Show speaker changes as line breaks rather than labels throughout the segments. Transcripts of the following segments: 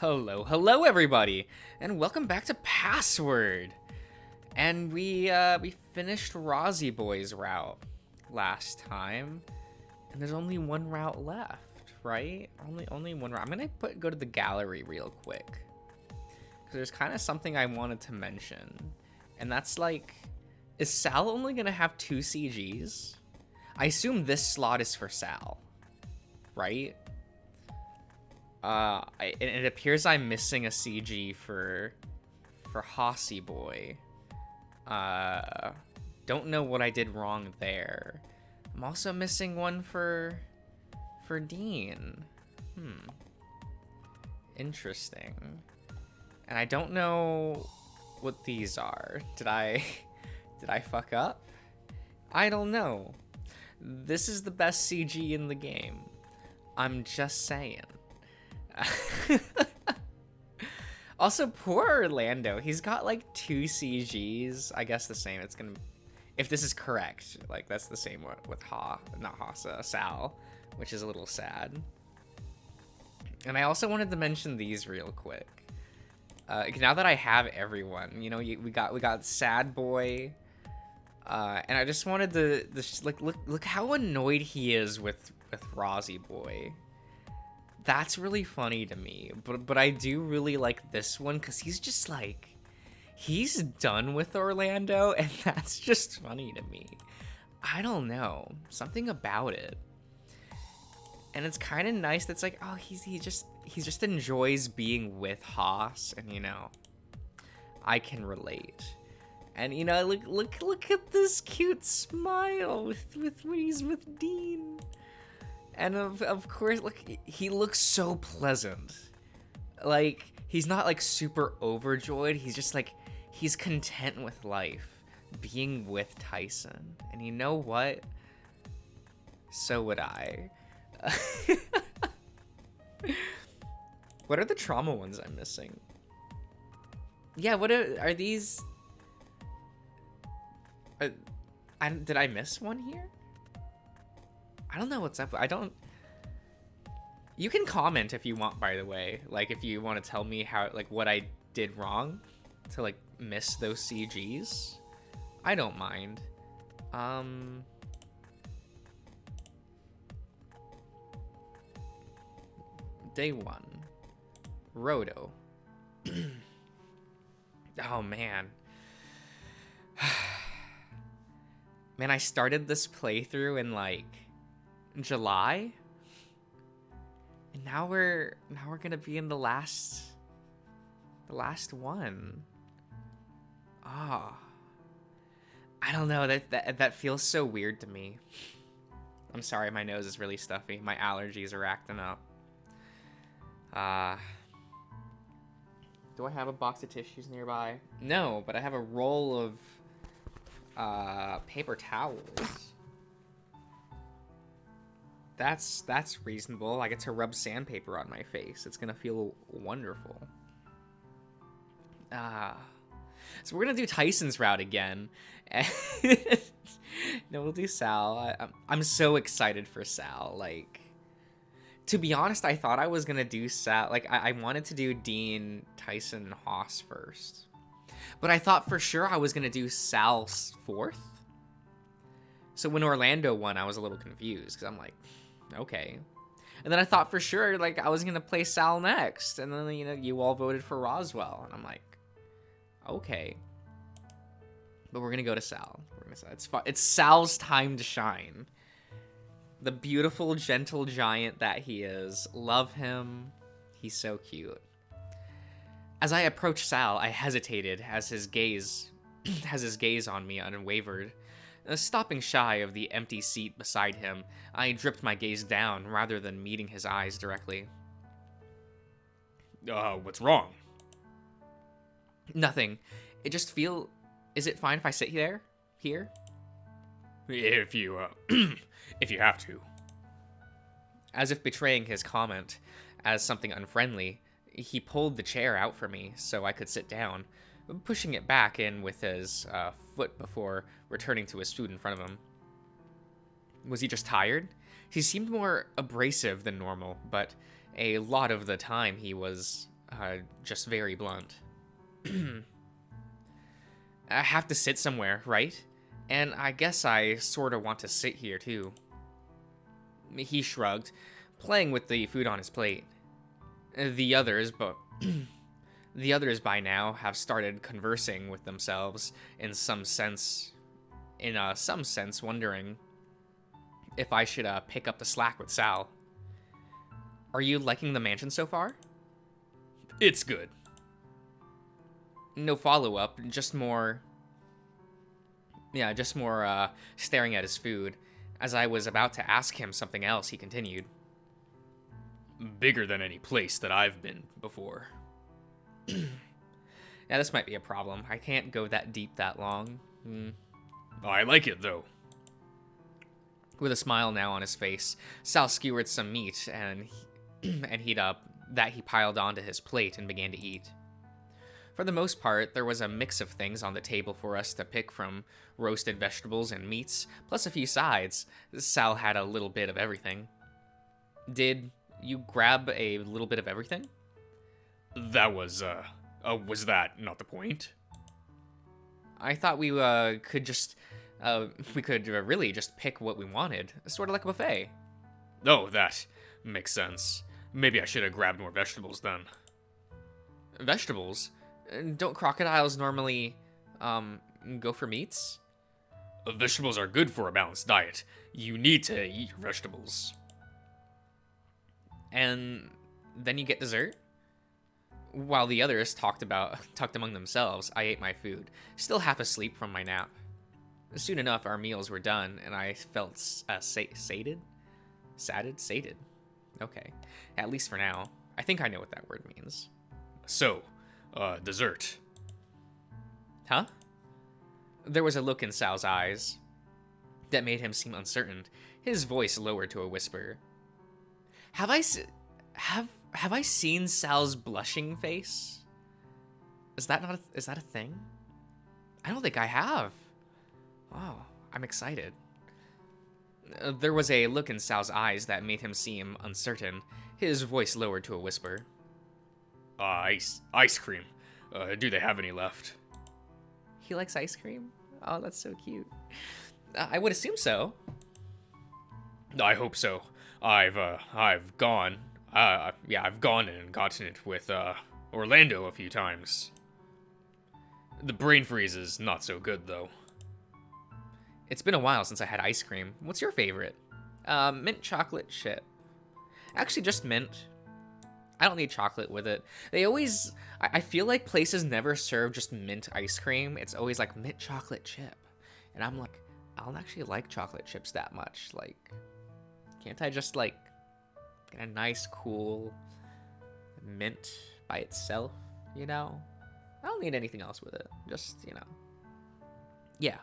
Hello everybody, and welcome back to Password. And we finished Rozzy Boy's route last time, and there's only one route left, right? Only one route. I'm gonna go to the gallery real quick, because there's kind of something I wanted to mention, and that's like, is Sal only gonna have 2 CGs? I assume this slot is for Sal, right? It appears I'm missing a CG for Hossy Boy. Don't know what I did wrong there. I'm also missing one for Dean. Interesting. And I don't know what these are. Did I fuck up? I don't know. This is the best CG in the game. I'm just saying. Also, poor Orlando. He's got like 2 CGs. I guess the same. It's gonna, if this is correct, like that's the same with Sal, which is a little sad. And I also wanted to mention these real quick. Now that I have everyone, you know, we got Sad Boy, and I just wanted to like look how annoyed he is with Rozzy Boy. That's really funny to me, but I do really like this one because he's just like, he's done with Orlando, and that's just funny to me. I don't know, something about it, and it's kind of nice. That's like, oh, he just enjoys being with Haas, and you know, I can relate. And you know, look at this cute smile with when he's with Dean. And of course, look, he looks so pleasant. Like, he's not like super overjoyed. He's just like, he's content with life, being with Tyson. And you know what? So would I. What are the trauma ones I'm missing? Yeah, what are these? Did I miss one here? I don't know what's up. You can comment if you want, by the way. Like, if you want to tell me how, like, what I did wrong to, like, miss those CGs. I don't mind. Day 1. Roto. Oh, man. Man, I started this playthrough in, like, July, and now we're gonna be in the last one. I don't know, that feels so weird to me. I'm sorry, my nose is really stuffy. My allergies are acting up. Do I have a box of tissues nearby? No, but I have a roll of paper towels. That's reasonable. I get to rub sandpaper on my face. It's gonna feel wonderful. So we're gonna do Tyson's route again. No, we'll do Sal. I'm so excited for Sal. Like, to be honest, I thought I was gonna do Sal. Like, I wanted to do Dean, Tyson, and Haas first, but I thought for sure I was gonna do Sal 4th. So when Orlando won, I was a little confused because I'm like, okay. And then I thought for sure, like, I was gonna play Sal next, and then, you know, you all voted for Roswell, and I'm like, okay. But we're gonna go to Sal. It's Sal's time to shine. The beautiful, gentle giant that he is. Love him. He's so cute. As I approached Sal, I hesitated as his gaze on me unwavered. Stopping shy of the empty seat beside him, I dripped my gaze down rather than meeting his eyes directly. What's wrong? Nothing. Is it fine if I sit here? Here?
If you, if you have to.
As if betraying his comment as something unfriendly, he pulled the chair out for me so I could sit down, pushing it back in with his foot before returning to his food in front of him. Was he just tired? He seemed more abrasive than normal, but a lot of the time he was just very blunt. I have to sit somewhere, right? And I guess I sort of want to sit here too. He shrugged, playing with the food on his plate. The others, but the others by now have started conversing with themselves in some sense, wondering if I should pick up the slack with Sal. Are you liking the mansion so far?
It's good.
No follow-up, just more staring at his food. As I was about to ask him something else, he continued.
Bigger than any place that I've been before.
Yeah, this might be a problem. I can't go that deep that long.
I like it, though.
With a smile now on his face, Sal skewered some meat and he piled onto his plate and began to eat. For the most part, there was a mix of things on the table for us to pick from: roasted vegetables and meats, plus a few sides. Sal had a little bit of everything. Did you grab a little bit of everything?
That was that not the point?
I thought we could really just pick what we wanted, sort of like a buffet.
Oh, that makes sense. Maybe I should have grabbed more vegetables then.
Vegetables? Don't crocodiles normally, go for meats?
Vegetables are good for a balanced diet. You need to eat your vegetables.
And then you get dessert? While the others talked among themselves, I ate my food, still half asleep from my nap. Soon enough, our meals were done, and I felt sated? Sated? Okay. At least for now. I think I know what that word means.
So, dessert.
Huh? There was a look in Sal's eyes that made him seem uncertain, his voice lowered to a whisper. Have I seen Sal's blushing face? Is that a thing? I don't think I have. Oh, I'm excited. There was a look in Sal's eyes that made him seem uncertain, his voice lowered to a whisper.
Ice cream. Do they have any left?
He likes ice cream? Oh, that's so cute. I would assume so.
I hope so. I've gone and gotten it with Orlando a few times. The brain freeze is not so good though.
It's been a while since I had ice cream. What's your favorite? Mint chocolate chip. Actually, just mint. I don't need chocolate with it. I feel like places never serve just mint ice cream. It's always like mint chocolate chip. And I'm like, I don't actually like chocolate chips that much. Like, can't I just like get a nice, cool mint by itself, you know? I don't need anything else with it. Just, you know. Yeah.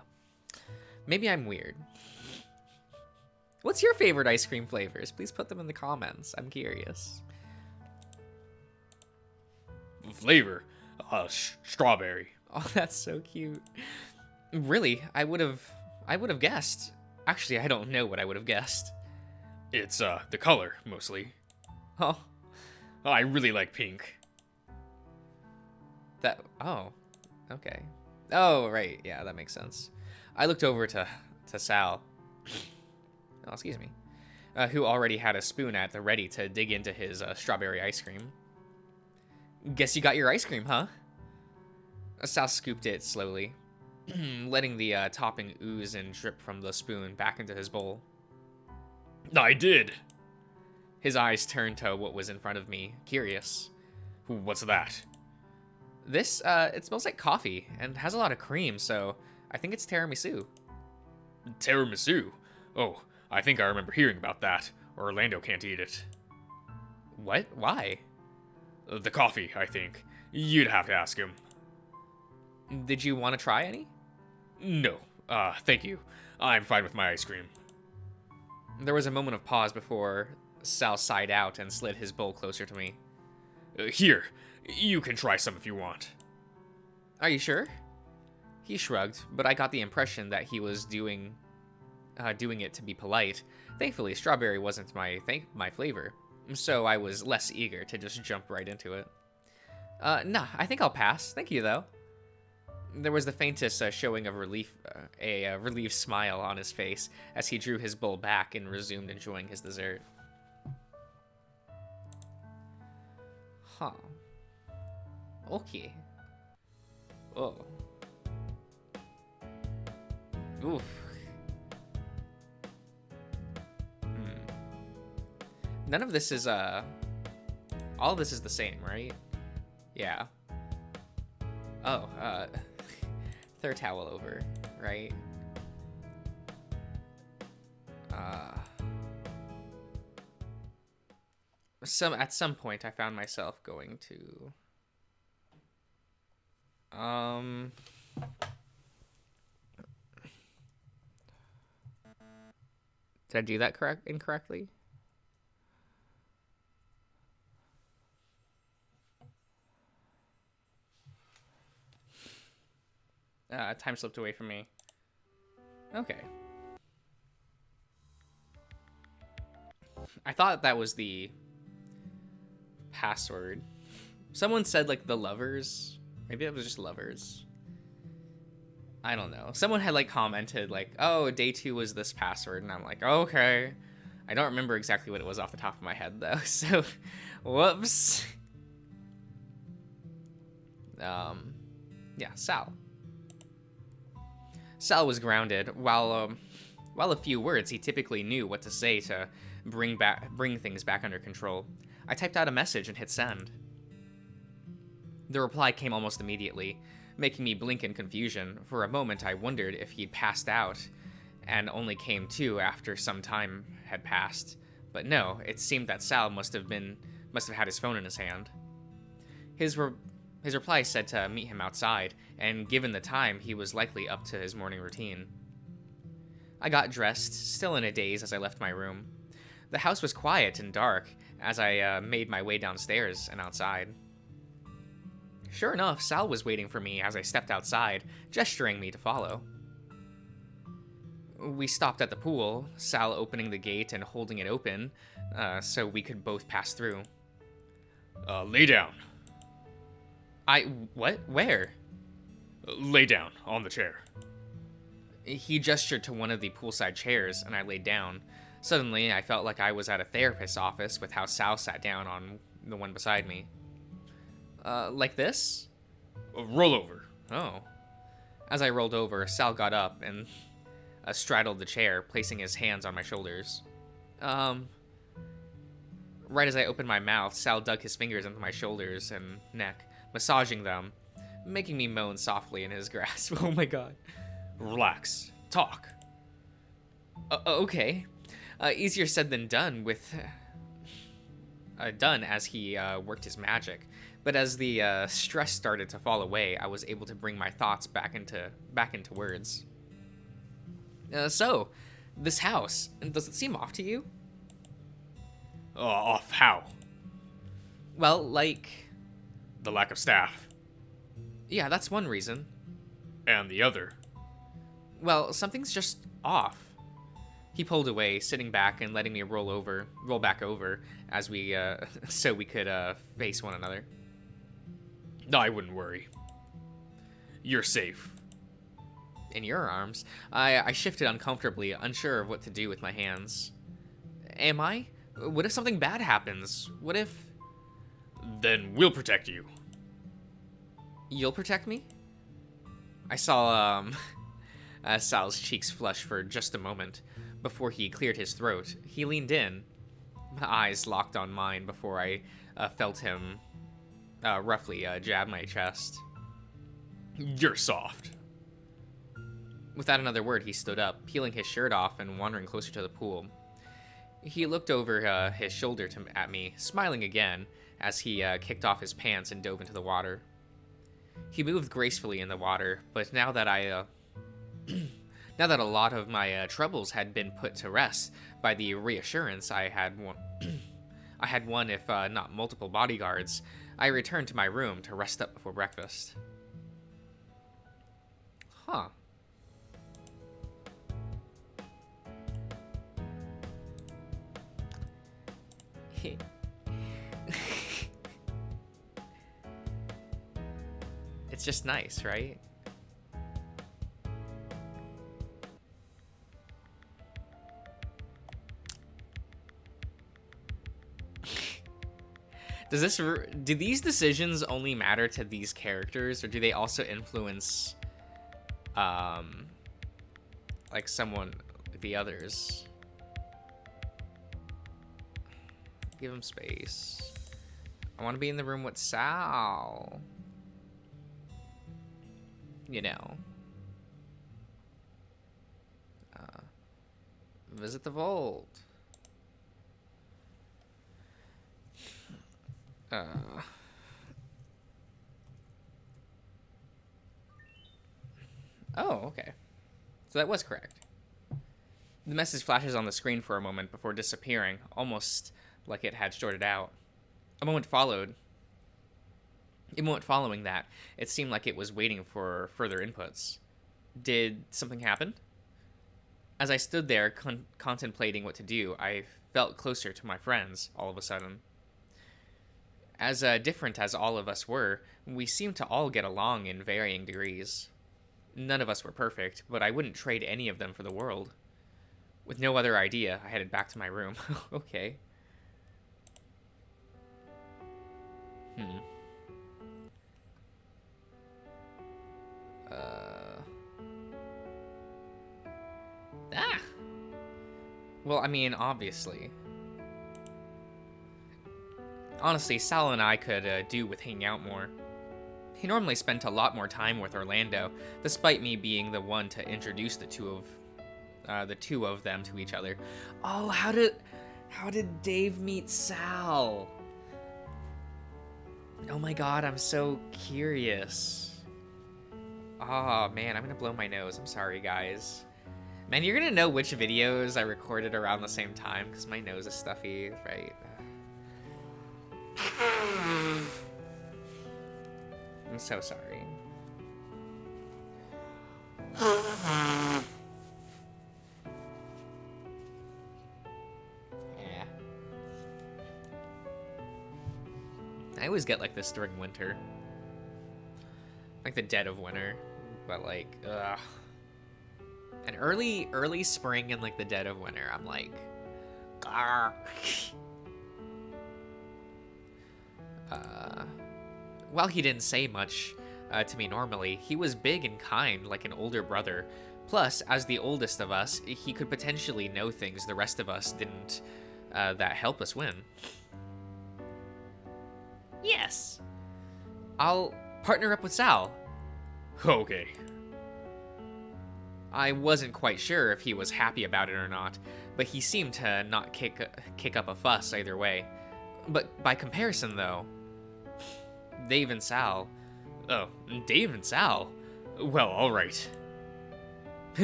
Maybe I'm weird. What's your favorite ice cream flavors? Please put them in the comments. I'm curious.
Flavor? Strawberry.
Oh, that's so cute. Really, I would have guessed. Actually, I don't know what I would have guessed.
It's the color mostly.
Oh,
I really like pink.
Oh, okay. Oh, right. Yeah, that makes sense. I looked over to Sal. Oh, excuse me. Who already had a spoon at the ready to dig into his strawberry ice cream. Guess you got your ice cream, huh? Sal scooped it slowly, letting the topping ooze and drip from the spoon back into his bowl.
I did.
His eyes turned to what was in front of me, curious.
What's that?
This, it smells like coffee and has a lot of cream, so I think it's tiramisu.
Tiramisu? Oh, I think I remember hearing about that. Orlando can't eat it.
What? Why?
The coffee, I think. You'd have to ask him.
Did you want to try any?
No, thank you. I'm fine with my ice cream.
There was a moment of pause before Sal sighed out and slid his bowl closer to me.
Here, you can try some if you want.
Are you sure? He shrugged, but I got the impression that he was doing it to be polite. Thankfully, strawberry wasn't my flavor, so I was less eager to just jump right into it. Nah, I think I'll pass. Thank you, though. There was the faintest showing of relief, a relieved smile on his face as he drew his bowl back and resumed enjoying his dessert. Huh. Okay. Oh. Oof. None of this is, all of this is the same, right? Yeah. Oh, throw a towel over, right? At some point I found myself going to, did I do that incorrectly? Time slipped away from me. Okay. I thought that was the password. Someone said, like, the lovers. Maybe it was just lovers. I don't know. Someone had, like, commented, like, oh, day 2 was this password. And I'm like, okay. I don't remember exactly what it was off the top of my head, though. So, whoops. Yeah, Sal. Sal was grounded. While a few words he typically knew what to say to bring things back under control, I typed out a message and hit send. The reply came almost immediately, making me blink in confusion. For a moment I wondered if he'd passed out and only came to after some time had passed. But no, it seemed that Sal must have had his phone in his hand. His reply said to meet him outside, and given the time, he was likely up to his morning routine. I got dressed, still in a daze as I left my room. The house was quiet and dark as I made my way downstairs and outside. Sure enough, Sal was waiting for me as I stepped outside, gesturing me to follow. We stopped at the pool, Sal opening the gate and holding it open so we could both pass through.
Lay down.
What? Where?
Lay down, on the chair.
He gestured to one of the poolside chairs, and I laid down. Suddenly, I felt like I was at a therapist's office with how Sal sat down on the one beside me. Like this?
Roll over.
Oh. As I rolled over, Sal got up and straddled the chair, placing his hands on my shoulders. Right as I opened my mouth, Sal dug his fingers into my shoulders and neck, massaging them, making me moan softly in his grasp. Oh my god.
Relax. Talk.
Okay. Easier said than done done as he worked his magic. But as the stress started to fall away, I was able to bring my thoughts back into words. So, this house, does it seem off to you?
Off how?
Well, like...
The lack of staff.
Yeah, that's one reason.
And the other?
Well, something's just off. He pulled away, sitting back and letting me roll back over, as we, so we could, face one another.
No, I wouldn't worry. You're safe.
In your arms. I shifted uncomfortably, unsure of what to do with my hands. Am I? What if something bad happens? What if...
Then we'll protect you.
You'll protect me? I saw, Sal's cheeks flush for just a moment. Before he cleared his throat, he leaned in. My eyes locked on mine before I felt him roughly jab my chest.
You're soft.
Without another word, he stood up, peeling his shirt off and wandering closer to the pool. He looked over his shoulder at me, smiling again, as he kicked off his pants and dove into the water. He moved gracefully in the water, but now that now that a lot of my troubles had been put to rest by the reassurance I had one, if not multiple bodyguards, I returned to my room to rest up before breakfast. Huh. It's just nice, right? Do these decisions only matter to these characters, or do they also influence, like someone, the others? Give him space. I want to be in the room with Sal. You know. Visit the vault. Oh, okay. So that was correct. The message flashes on the screen for a moment before disappearing, almost like it had shorted out. A moment following that, it seemed like it was waiting for further inputs. Did something happen? As I stood there contemplating what to do, I felt closer to my friends all of a sudden. As different as all of us were, we seemed to all get along in varying degrees. None of us were perfect, but I wouldn't trade any of them for the world. With no other idea, I headed back to my room. Okay. Well, I mean, obviously. Honestly, Sal and I could do with hanging out more. He normally spent a lot more time with Orlando, despite me being the one to introduce the two of them to each other. Oh, how did Dave meet Sal? Oh my god, I'm so curious. Oh man, I'm gonna blow my nose. I'm sorry, guys. Man, you're gonna know which videos I recorded around the same time, because my nose is stuffy, right? I'm so sorry. Yeah. I always get like this during winter. Like the dead of winter. But like, ugh. And early spring and like the dead of winter, I'm like, Garr. While he didn't say much to me normally, he was big and kind, like an older brother. Plus, as the oldest of us, he could potentially know things the rest of us didn't, that help us win. Yes. I'll partner up with Sal.
Okay.
I wasn't quite sure if he was happy about it or not, but he seemed to not kick up a fuss either way. But by comparison, though, Dave and Sal...
Oh, Dave and Sal? Well, alright.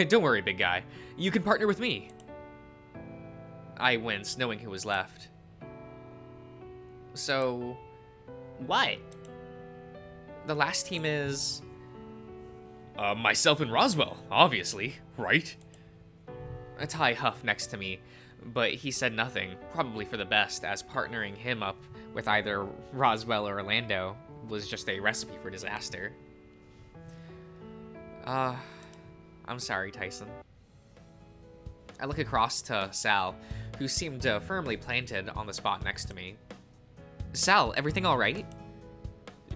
Don't worry, big guy. You can partner with me. I winced, knowing who was left. So... what? The last team is...
myself and Roswell, obviously, right?
Ty huffed next to me, but he said nothing, probably for the best, as partnering him up with either Roswell or Orlando was just a recipe for disaster. I'm sorry, Tyson. I look across to Sal, who seemed firmly planted on the spot next to me. Sal, everything all right?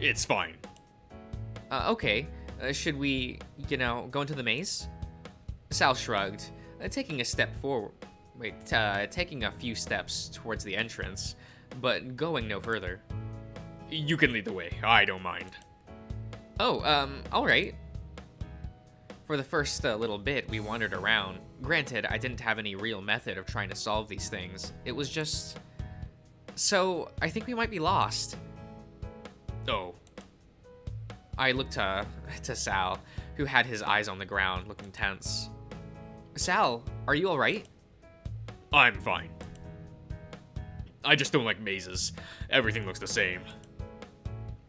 It's fine.
Okay. Should we, go into the maze? Sal shrugged, taking a few steps towards the entrance, but going no further.
You can lead the way. I don't mind.
Oh, alright. For the first little bit, we wandered around. Granted, I didn't have any real method of trying to solve these things. It was just... So, I think we might be lost.
Oh.
I looked to Sal, who had his eyes on the ground, looking tense. Sal, are you alright?
I'm fine. I just don't like mazes. Everything looks the same.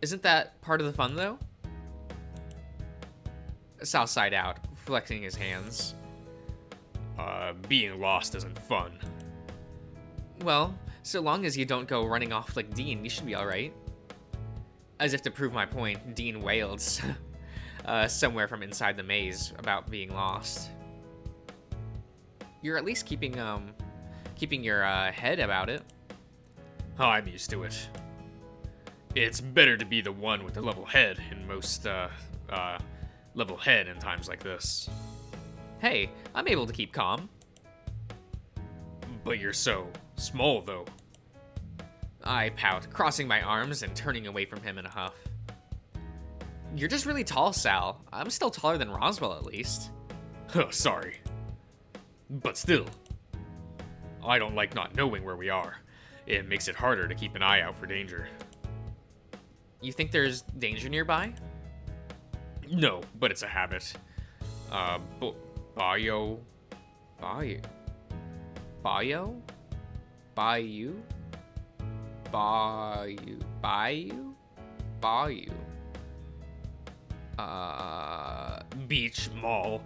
Isn't that part of the fun, though? Sal sighed out, flexing his hands.
Being lost isn't fun.
Well, so long as you don't go running off like Dean, you should be alright. As if to prove my point, Dean wailed somewhere from inside the maze about being lost. You're at least keeping your head about it.
I'm used to it. It's better to be the one with the level head in most, level head in times like this.
Hey, I'm able to keep calm.
But you're so small, though.
I pout, crossing my arms and turning away from him in a huff. You're just really tall, Sal. I'm still taller than Roswell, at least.
Sorry. But still, I don't like not knowing where we are. It makes it harder to keep an eye out for danger.
You think there's danger nearby?
No, but it's a habit. Bayou?
Bayou? Bayou? Bayou? Bayou? Bayou? Bayou?
Beach, mall.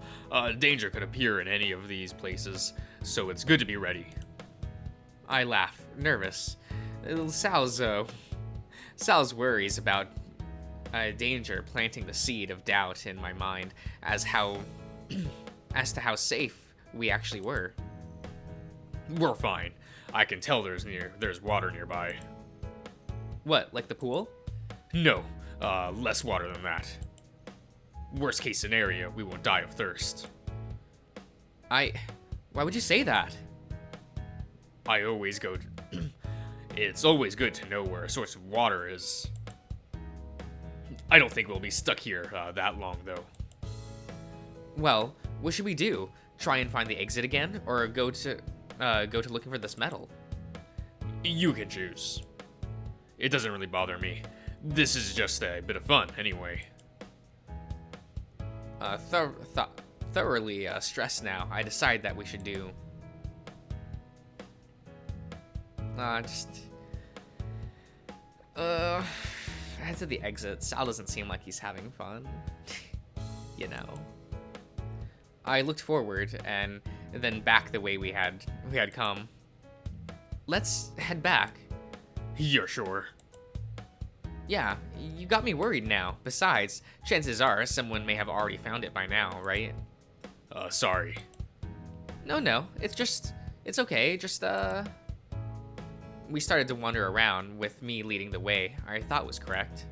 Danger could appear in any of these places, so it's good to be ready.
I laugh, nervous. Sal's worries about danger planting the seed of doubt in my mind as to how safe we actually were.
We're fine. I can tell there's water nearby.
What, like the pool?
No, less water than that. Worst case scenario, we won't die of thirst.
Why would you say that?
It's always good to know where a source of water is. I don't think we'll be stuck here that long, though.
Well, what should we do? Try and find the exit again, or go to looking for this metal?
You can choose. It doesn't really bother me. This is just a bit of fun, anyway.
Thoroughly stressed now, I decide that we should do. Head to the exit. Sal doesn't seem like he's having fun. You know. I looked forward and then back the way we had come. Let's head back.
You're sure?
Yeah, you got me worried now. Besides, chances are someone may have already found it by now, right?
Sorry.
No, it's okay. We started to wander around, with me leading the way. I thought was correct.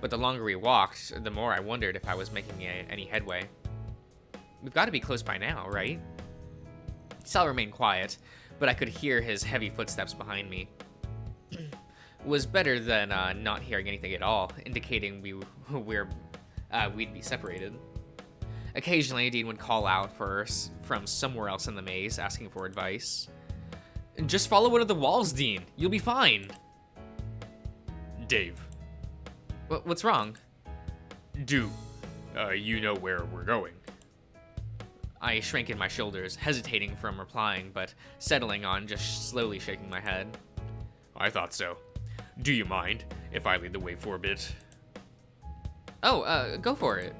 But the longer we walked, the more I wondered if I was making any headway. We've got to be close by now, right? Sal remained quiet, but I could hear his heavy footsteps behind me. Was better than not hearing anything at all, indicating we'd be separated. Occasionally, Dean would call out for us from somewhere else in the maze, asking for advice. Just follow one of the walls, Dean. You'll be fine.
Dave.
What's wrong?
You know where we're going.
I shrank in my shoulders, hesitating from replying, but settling on just slowly shaking my head.
I thought so. Do you mind if I lead the way for a bit?
Oh, go for it.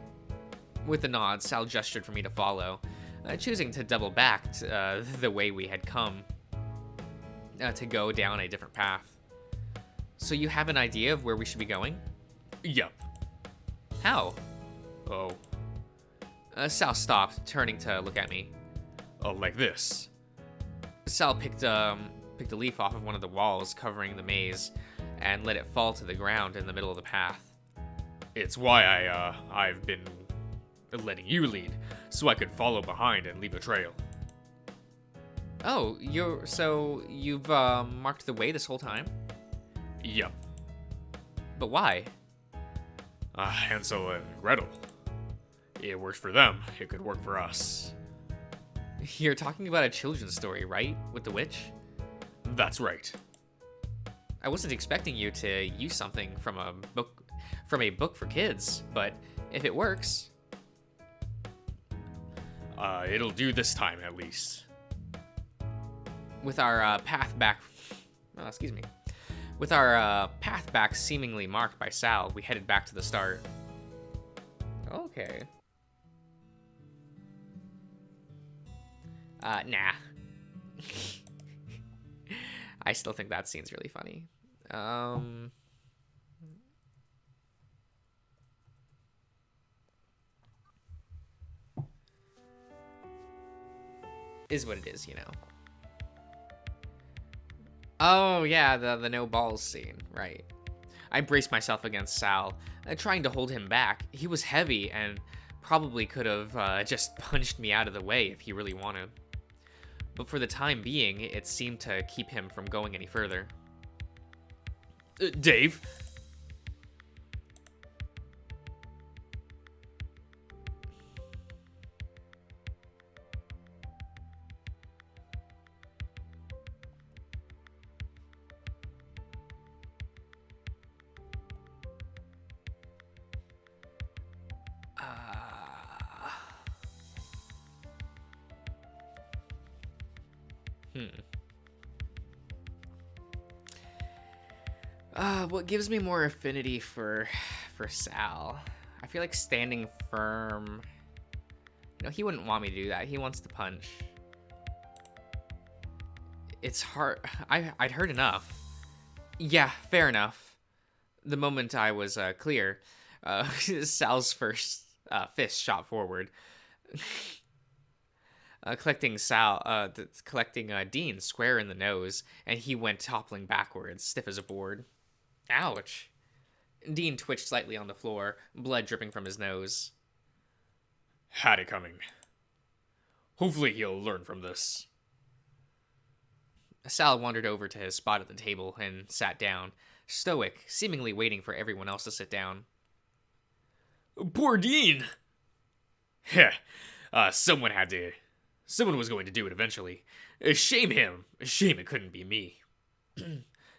With a nod, Sal gestured for me to follow, choosing to double back the way we had come, to go down a different path. So you have an idea of where we should be going?
Yep.
How?
Oh.
Sal stopped, turning to look at me.
Like this.
Sal picked a leaf off of one of the walls covering the maze and let it fall to the ground in the middle of the path.
It's why I've been letting you lead, so I could follow behind and leave a trail.
Oh, you've marked the way this whole time?
Yep.
But why?
Hansel and Gretel. It worked for them, it could work for us.
You're talking about a children's story, right? With the witch?
That's right.
I wasn't expecting you to use something from a book for kids, but if it works...
It'll do this time, at least.
With our path back seemingly marked by Sal, we headed back to the start. Okay. Nah. I still think that scene's really funny. is what it is, you know. Oh, yeah, the no balls scene, right. I braced myself against Sal, trying to hold him back. He was heavy and probably could have just punched me out of the way if he really wanted. But for the time being, it seemed to keep him from going any further.
Dave?
What gives me more affinity for Sal? I feel like standing firm. You know, he wouldn't want me to do that. He wants to punch. It's hard. I'd heard enough. Yeah, fair enough. The moment I was clear, Sal's first fist shot forward, collecting Dean square in the nose, and he went toppling backwards, stiff as a board. Ouch. Dean twitched slightly on the floor, blood dripping from his nose.
Had it coming. Hopefully he'll learn from this.
Sal wandered over to his spot at the table and sat down, stoic, seemingly waiting for everyone else to sit down.
Poor Dean! Heh, someone was going to do it eventually. Shame him. Shame it couldn't be me.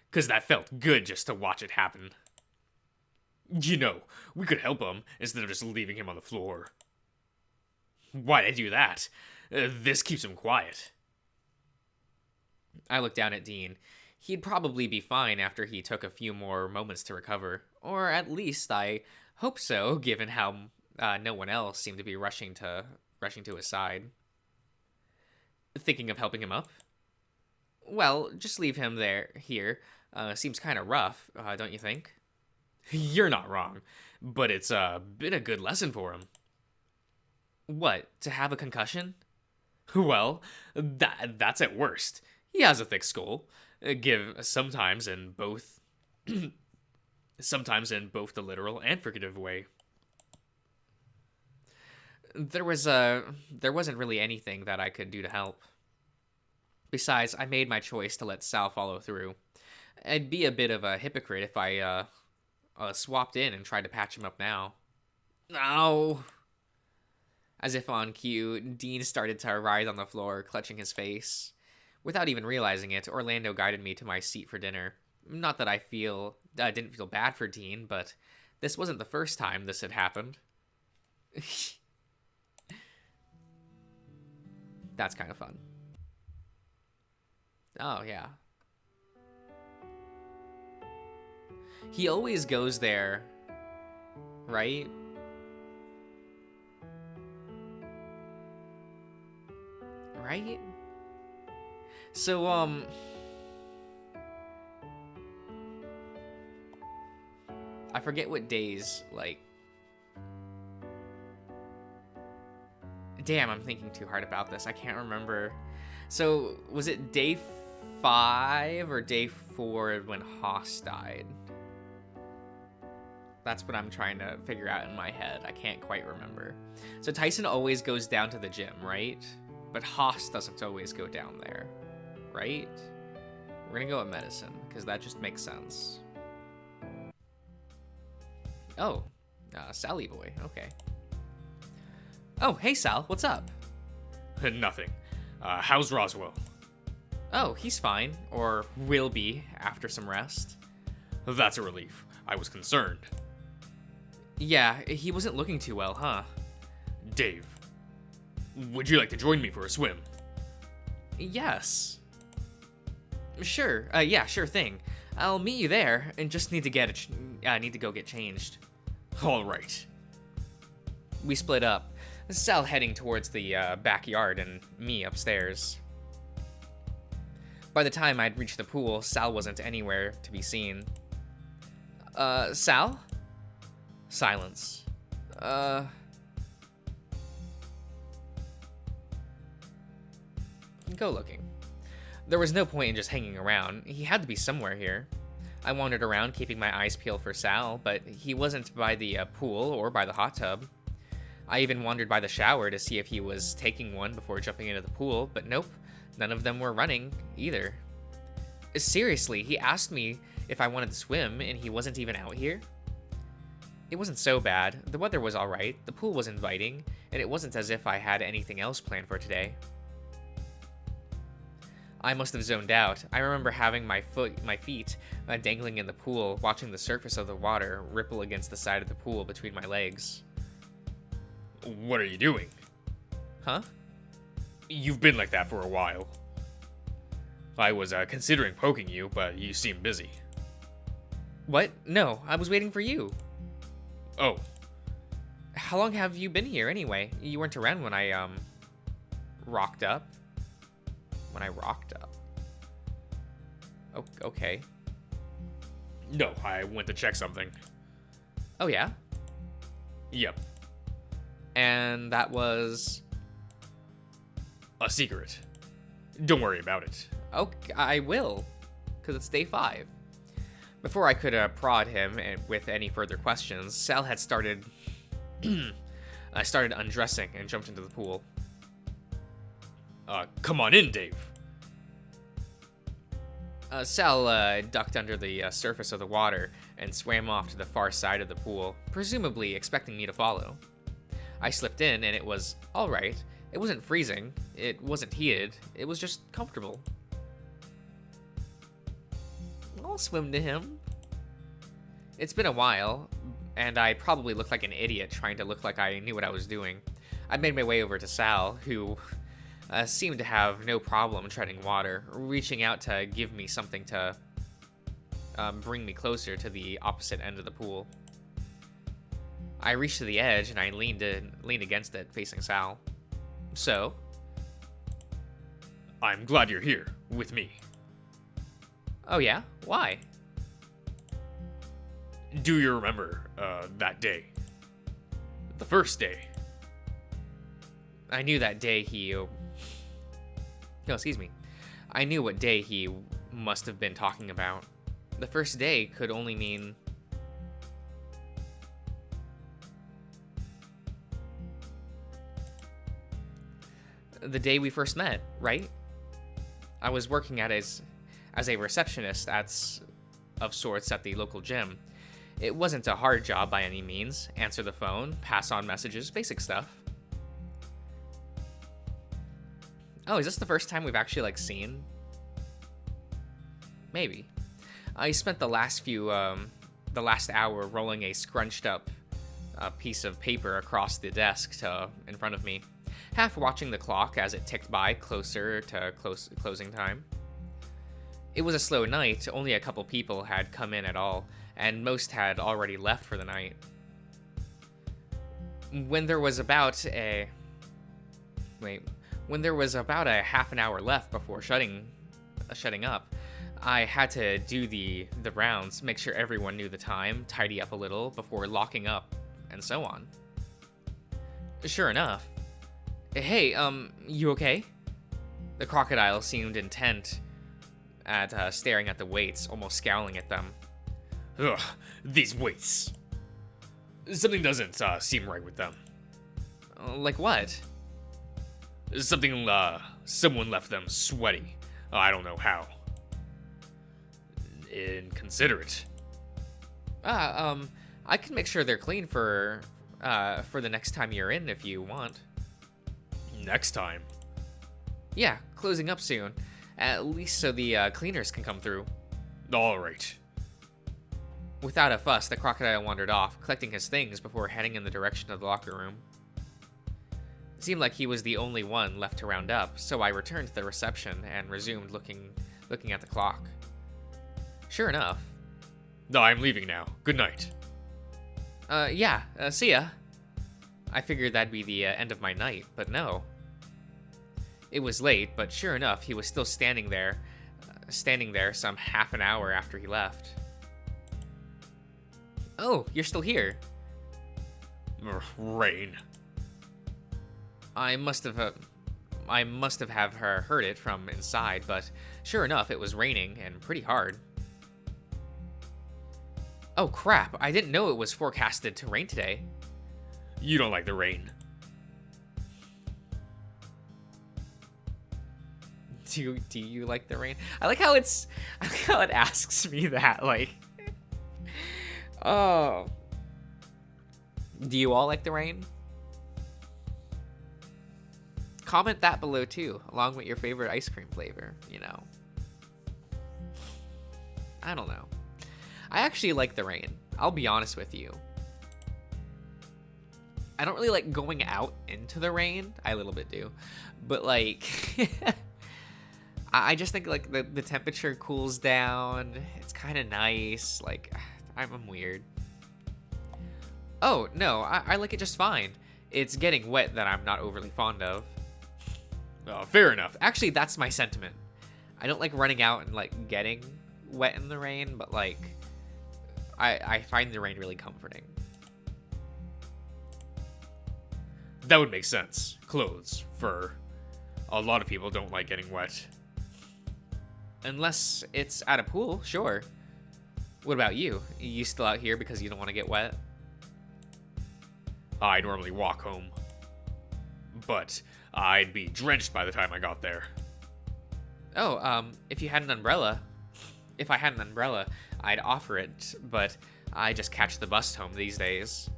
'Cause that felt good just to watch it happen. You know, we could help him instead of just leaving him on the floor. Why'd I do that? This keeps him quiet.
I looked down at Dean. He'd probably be fine after he took a few more moments to recover. Or at least I hope so, given how no one else seemed to be rushing to his side. Thinking of helping him up? Well, just leave him here. Seems kind of rough, don't you think?
You're not wrong, but it's been a good lesson for him.
What, to have a concussion?
Well, that's at worst. He has a thick skull. Sometimes in both the literal and figurative way.
There wasn't really anything that I could do to help. Besides, I made my choice to let Sal follow through. I'd be a bit of a hypocrite if I swapped in and tried to patch him up now. Ow! As if on cue, Dean started to writhe on the floor, clutching his face. Without even realizing it, Orlando guided me to my seat for dinner. Not that I didn't feel bad for Dean, but this wasn't the first time this had happened. That's kind of fun. Oh, yeah. He always goes there, right? Right? So, I forget what days, like... Damn, I'm thinking too hard about this. I can't remember. So, was it day 5 or day 4 when Haas died? That's what I'm trying to figure out in my head. I can't quite remember. So Tyson always goes down to the gym, right? But Haas doesn't always go down there, right? We're gonna go with medicine, because that just makes sense. Oh, Sally boy, okay. Oh, hey Sal, what's up?
Nothing. How's Roswell?
Oh, he's fine, or will be after some rest.
That's a relief. I was concerned.
Yeah, he wasn't looking too well, huh?
Dave, would you like to join me for a swim?
Yes. Sure. Yeah, sure thing. I'll meet you there, and just need to go get changed.
All right.
We split up. Sal heading towards the backyard, and me upstairs. By the time I'd reached the pool, Sal wasn't anywhere to be seen. Sal? Silence. Go looking. There was no point in just hanging around. He had to be somewhere here. I wandered around, keeping my eyes peeled for Sal, but he wasn't by the pool or by the hot tub. I even wandered by the shower to see if he was taking one before jumping into the pool, but nope, none of them were running either. Seriously, he asked me if I wanted to swim, and he wasn't even out here? It wasn't so bad. The weather was alright, the pool was inviting, and it wasn't as if I had anything else planned for today. I must have zoned out. I remember having my feet dangling in the pool, watching the surface of the water ripple against the side of the pool between my legs.
What are you doing?
Huh?
You've been like that for a while. I was considering poking you, but you seem busy.
What? No, I was waiting for you.
Oh.
How long have you been here anyway? You weren't around when I, rocked up. When I rocked up. Okay.
No, I went to check something.
Oh, yeah?
Yep.
And that was...
a secret. Don't worry about it.
Okay, I will. Because it's day 5. Before I could prod him with any further questions, Sal had started... I started undressing and jumped into the pool.
Come on in, Dave.
Sal ducked under the surface of the water and swam off to the far side of the pool, presumably expecting me to follow. I slipped in, and it was alright. It wasn't freezing, it wasn't heated, it was just comfortable. I'll swim to him. It's been a while, and I probably looked like an idiot trying to look like I knew what I was doing. I made my way over to Sal, who seemed to have no problem treading water, reaching out to give me something to bring me closer to the opposite end of the pool. I reached to the edge, and I leaned against it, facing Sal. So?
I'm glad you're here, with me.
Oh yeah? Why?
Do you remember, that day? The first day.
I knew that day he... No, excuse me. I knew what day he must have been talking about. The first day could only mean... the day we first met, right? I was working as a receptionist of sorts at the local gym. It wasn't a hard job by any means. Answer the phone, pass on messages, basic stuff. Oh, is this the first time we've actually, seen? Maybe. I spent the last hour rolling a scrunched up piece of paper across the desk in front of me, half watching the clock as it ticked by closer to closing time. It was a slow night, only a couple people had come in at all, and most had already left for the night. When there was about a half an hour left before shutting up, I had to do the rounds, make sure everyone knew the time, tidy up a little before locking up, and so on. Sure enough. Hey, you okay? The crocodile seemed intent at staring at the weights, almost scowling at them.
Ugh, these weights. Something doesn't seem right with them.
Like what?
Someone left them sweaty. I don't know how. Inconsiderate.
I can make sure they're clean for the next time you're in if you want.
Next time?
Yeah, closing up soon. At least so the cleaners can come through.
Alright.
Without a fuss, the crocodile wandered off, collecting his things before heading in the direction of the locker room. It seemed like he was the only one left to round up, so I returned to the reception and resumed looking at the clock. Sure enough.
No, I'm leaving now. Good night.
Yeah, see ya. I figured that'd be the end of my night, but no. It was late, but sure enough, he was still standing there some half an hour after he left. Oh, you're still here.
Rain.
I must have I must have heard it from inside, but sure enough, it was raining and pretty hard. Oh crap, I didn't know it was forecasted to rain today.
You don't like the rain.
Do you like the rain? I like how I like how it asks me that, like, oh. Do you all like the rain? Comment that below too, along with your favorite ice cream flavor, you know. I don't know. I actually like the rain. I'll be honest with you. I don't really like going out into the rain. I a little bit do. But like I just think like the temperature cools down. It's kind of nice. Like I'm weird. Oh, no, I like it just fine. It's getting wet that I'm not overly fond of.
Fair enough.
Actually, that's my sentiment. I don't like running out and like getting wet in the rain, but like I find the rain really comforting.
That would make sense. Clothes, fur. A lot of people don't like getting wet.
Unless it's at a pool, sure. What about you? You still out here because you don't want to get wet?
I normally walk home. But I'd be drenched by the time I got there.
Oh, if you had an umbrella. If I had an umbrella, I'd offer it, but I just catch the bus home these days.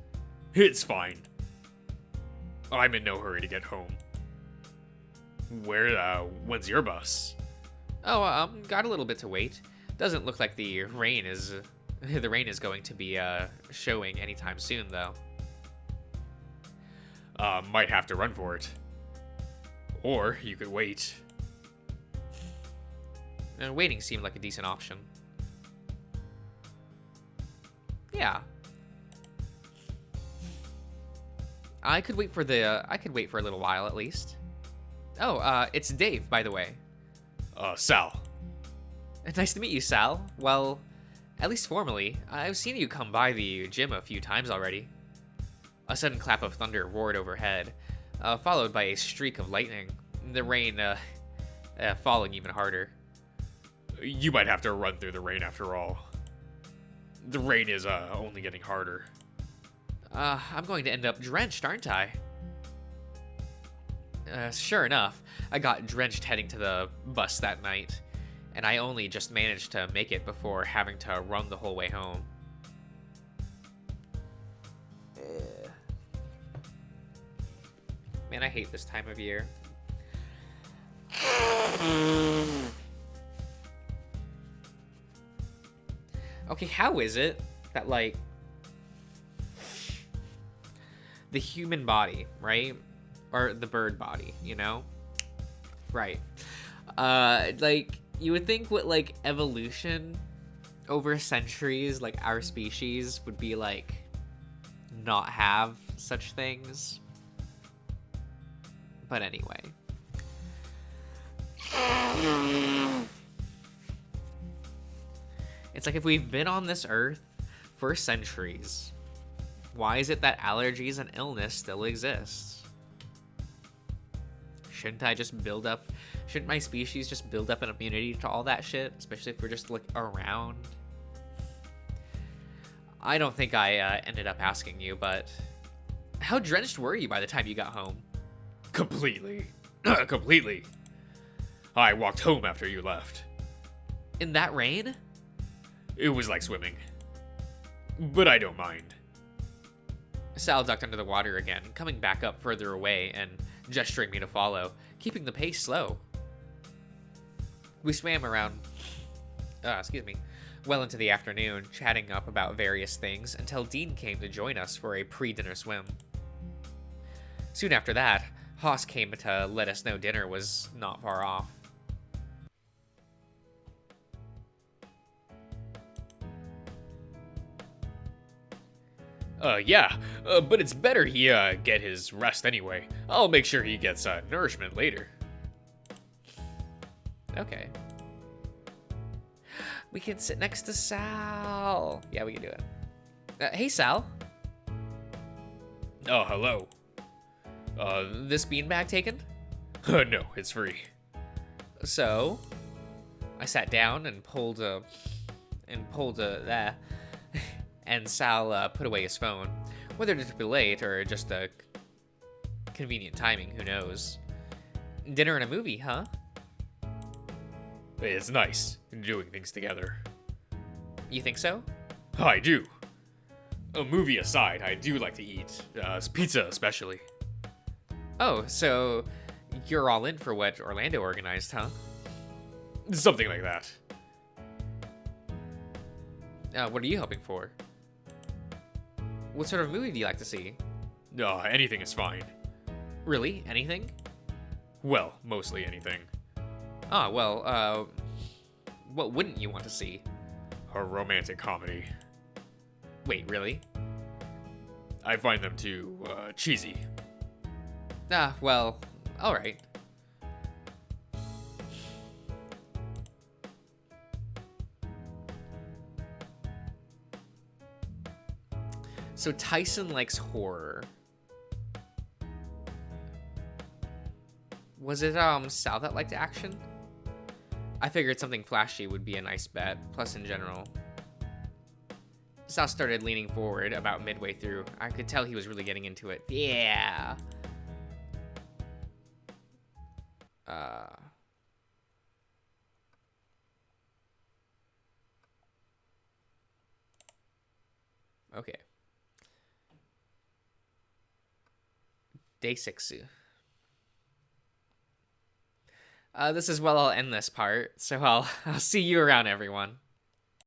It's fine. I'm in no hurry to get home. When's your bus?
Oh, got a little bit to wait. Doesn't look like the rain is going to be showing anytime soon, though.
Might have to run for it. Or you could wait.
Waiting seemed like a decent option. Yeah. I could wait for a little while at least. Oh, it's Dave, by the way.
Sal.
Nice to meet you, Sal. Well, at least formally. I've seen you come by the gym a few times already. A sudden clap of thunder roared overhead, followed by a streak of lightning. The rain, falling even harder.
You might have to run through the rain after all. The rain is, only getting harder.
I'm going to end up drenched, aren't I? Sure enough, I got drenched heading to the bus that night, and I only just managed to make it before having to run the whole way home. Man, I hate this time of year. Okay, how is it that, like, the human body, right? Or the bird body, you know? Right. Like, you would think with, like, evolution over centuries, like, our species would be, like, not have such things. But anyway. It's like if we've been on this earth for centuries, why is it that allergies and illness still exist? Shouldn't my species just build up an immunity to all that shit, especially if we're just like around? I don't think I ended up asking you, but how drenched were you by the time you got home?
Completely. Completely. I walked home after you left.
In that rain?
It was like swimming. But I don't mind.
Sal ducked under the water again, coming back up further away and gesturing me to follow, keeping the pace slow. We swam around, well into the afternoon, chatting up about various things until Dean came to join us for a pre-dinner swim. Soon after that, Haas came to let us know dinner was not far off.
Yeah, but it's better he, get his rest anyway. I'll make sure he gets, nourishment later.
Okay. We can sit next to Sal. Yeah, we can do it. Hey, Sal.
Oh, hello.
This beanbag taken?
No, it's free.
So, I sat down and pulled that, and Sal put away his phone. Whether to be late or just a convenient timing, who knows? Dinner and a movie, huh?
It's nice doing things together.
You think so?
I do. A movie aside, I do like to eat. Pizza especially.
Oh, so you're all in for what Orlando organized, huh?
Something like that.
What are you hoping for? What sort of movie do you like to see?
Anything is fine.
Really? Anything?
Well, mostly anything.
Ah, well, what wouldn't you want to see?
A romantic comedy.
Wait, really?
I find them too, cheesy.
Ah, well, alright. So Tyson likes horror. Was it, Sal that liked action? I figured something flashy would be a nice bet, plus in general. Sal started leaning forward about midway through. I could tell he was really getting into it. Yeah. Okay. Day 6. This is where I'll end this part, so I'll see you around, everyone.